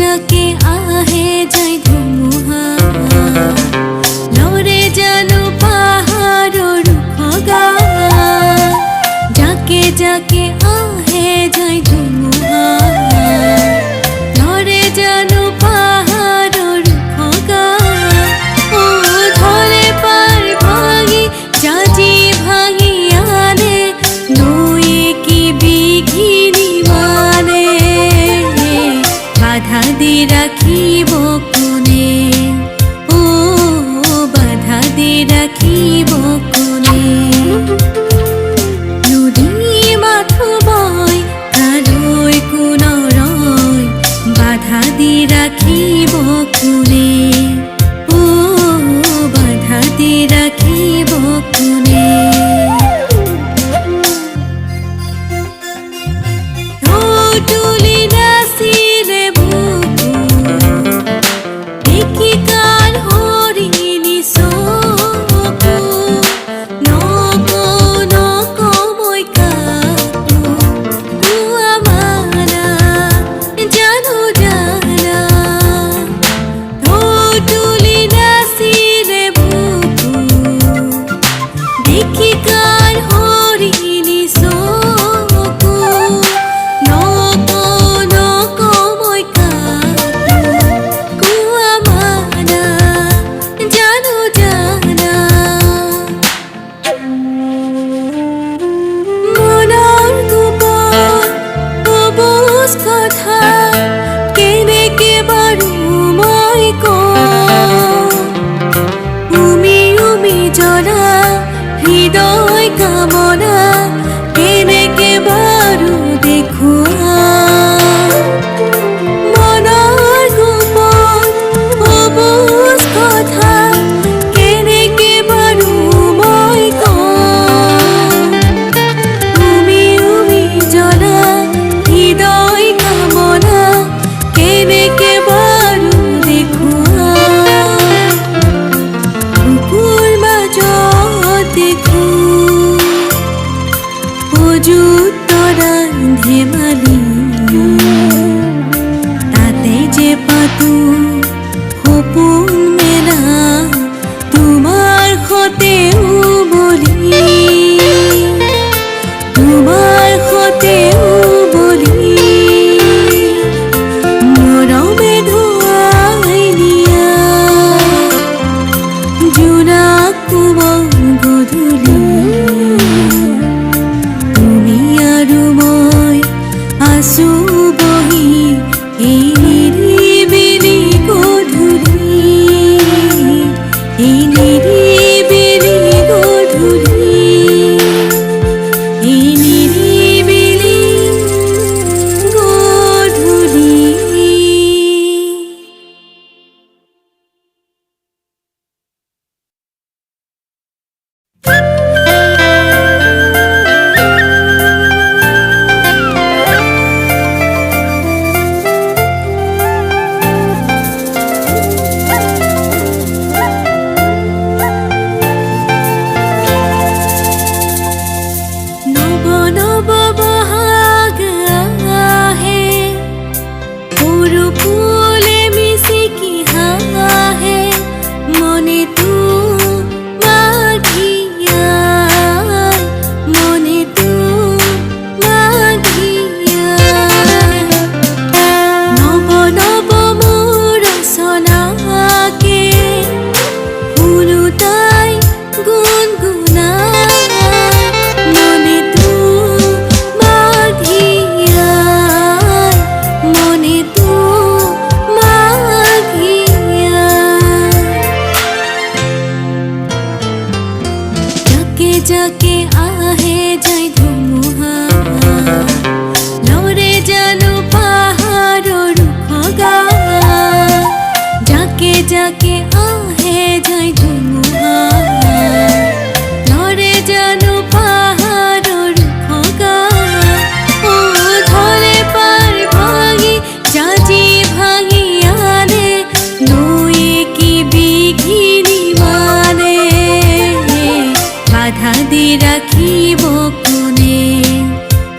जाके आहे जाय धुमुहा लरे जानो पाहाड़र खगा जाके जाके आहे जाय धुमुहा लरे जानो पाहाड़र खगा ओ धरे पार भागी जाजी भागी आने नये की बिघिनी माने बाधा दे राखिब कोने ओ बाधा दे राखिब कोने नदी माथो बय कारोय कोनो रय बाधा दे राखिब कोने ओ बाधा दे राखिब कोने हृदय कामना केने के बारू देखुआ मनार गोपन अबुझ कथा केने के बारू मैं उमी उमी जना हृदय कामना केने के बारू देखुआ कुकुर माजो देखो अजुतरा धेमाली ताते जे पातू सपोन मेला तुमार खतेও बली तुमार खतेও बली मरमे धोआई निया जुनाक कुमार गधुली तुमी आरु मैं आसु बही निरिबिली गधुली निरिबिली गधुली निरिबिली गधुली। जाके आहे जाय धुमुहा लरे जानो पाहाड़र खगा जाके जाके आहे जाय धुमुहा लरे जानो पाहाड़र खगा ओ धरे पार भागी जाजी भागी आने नये की बिघिनी माने बाधा दे राखिब कोने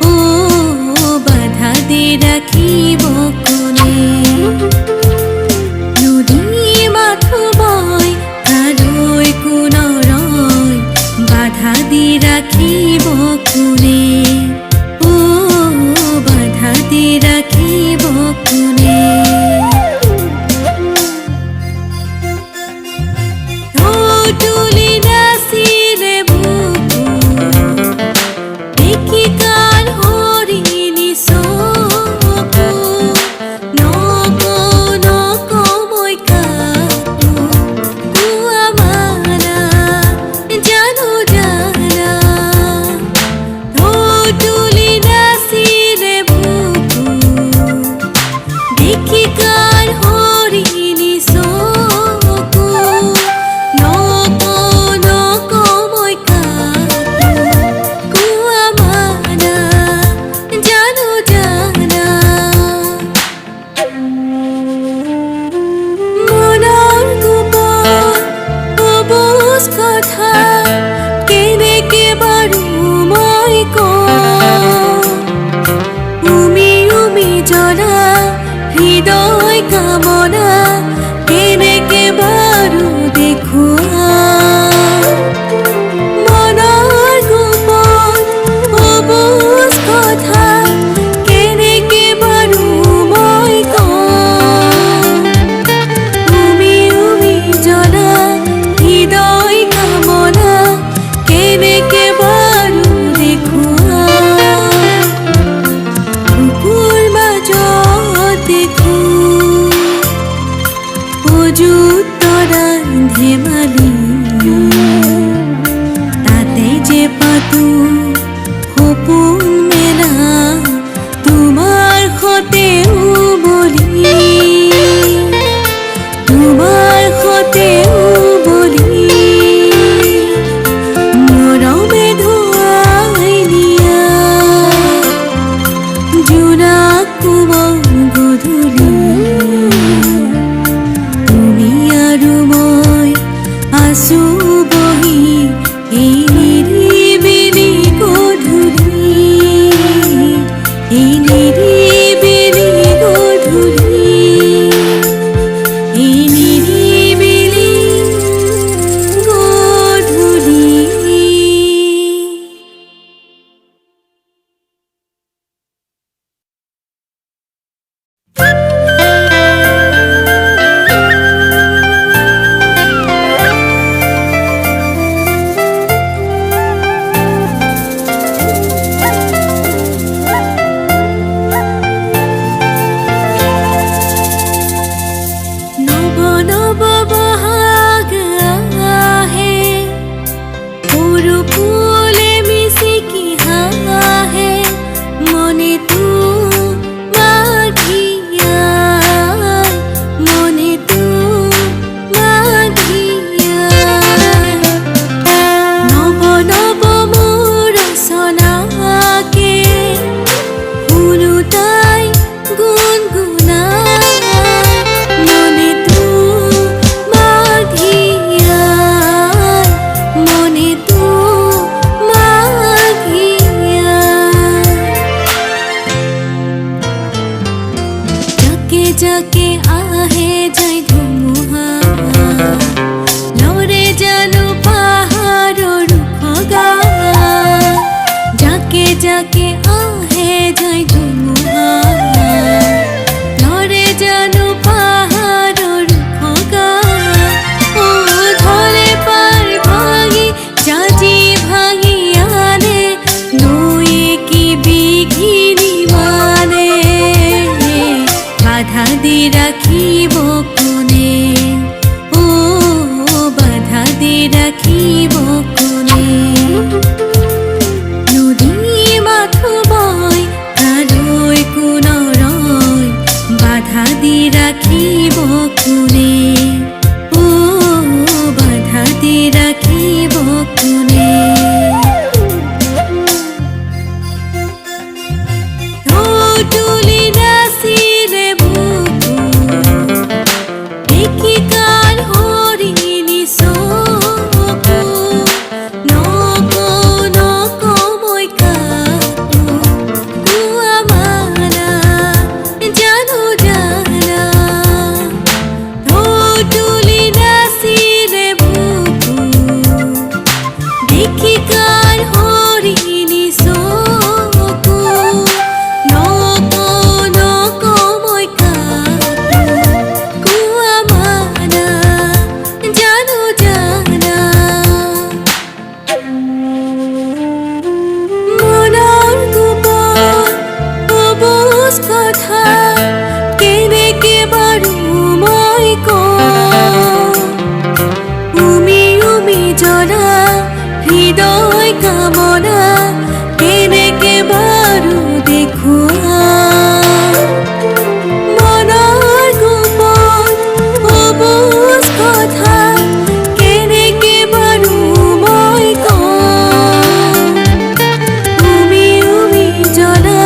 ओ बाधा दे राखिब कोने। দেখো অযুত তৰা ধেমালি তাতে যে পাতো সপোন মেলা তোমাৰ সতেও বলি তোমাৰ সতেও বলি মৰমে ধুৱাই দিয়া জোনাক কোমল গধূলি তুমি আৰু মই আছো বহি এই নিৰিবিলি গধূলি এই নিৰিবিলি গধূলি এই নিৰিবিলি গধূলি। নব নব বহাগ আহে সৰু ফুলে মিচিকি হাঁহে মনেতো মাঘিয়া মনেতো মাঘিয়া নব নব মোৰ ৰচনাকে শুনো তাই গুণগুণাই মনেতো মাঘিয়া মনেতো মাঘিয়া যাকে যাকে আহে যায় ধুমুহা লৰে জানো পাহাৰৰ খগা যাকে যাকে আহে যায় ধুমুহা লৰে জানো পাহাৰৰ খগা ও ধৰে পাৰ ভাঙি জাজি ভাঙি আনে নৈয়ে কি বিঘিনি মানে বাধা দি ৰাখিব কোনে ও বাধা দি ৰাখিব কোনে নদী মাথো বয় কালৈ কোনৰয় বাধা দি ৰাখিব কোনে ও বাধা দি ৰাখিব কোনে ঢৌ তুলি নাচিলে বুকু দেখি কাৰ হৰিণী চকু নকওঁ নকওঁ মই কাকো কোৱা মানা জানো জানা ঢৌ তুলি নাচিলে বুকু দেখি কাৰ হৰিণী চকু নকওঁ নকওঁ মই কাকো কোৱা মানা জানো জানা মনৰ গোপন অবুজ কথা কেনেকে বাৰু মই কওঁ উমি উমি জনা হৃদয় কামনা কেনেকে বাৰু দেখুৱা মনৰ গোপন অবুজ কথা কেনেকে বাৰু মই কওঁ উমি উমি জনা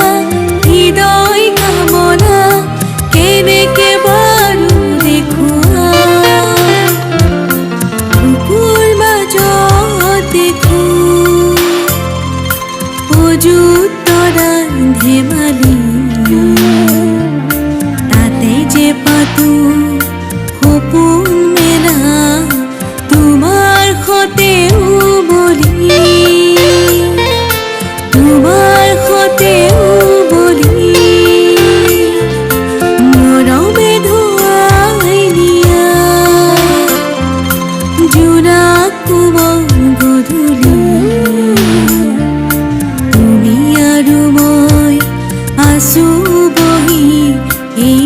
হৃদয় কামনা কেনেকে বাৰু দেখুৱা বুকুৰ মাজত দেখো অযুত তৰা ধেমালি তাতে যে পাতো সপোন মেলা তোমাৰ সতেও বলি তোমাৰ সতেও বলি মৰমে ধুৱাই দিয়া জোনাক কোমল গধূলি তুমি আৰু মই আছো বহি এই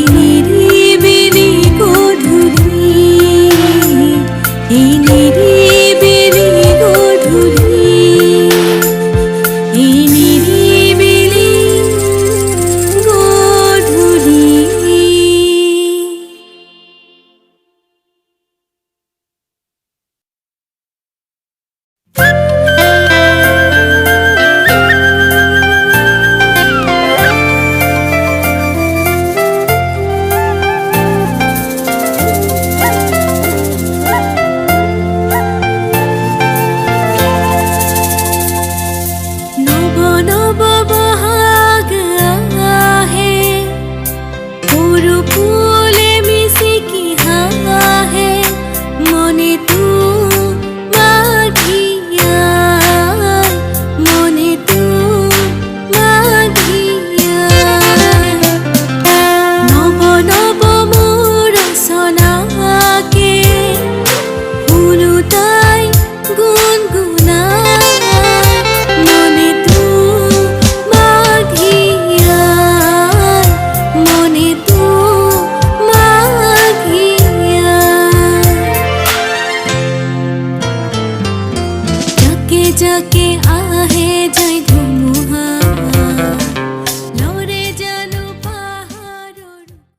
ফুলে মিশিকি হাহে মনে তু মাধিয়া মনে তু মাধিয়া নব নব মোর সনাকে শুনো তাই গুনগুনাই মনে তু মাধিয়া মনে তু মাধিয়া যাকে যাকে আহে যায় ধুমুহা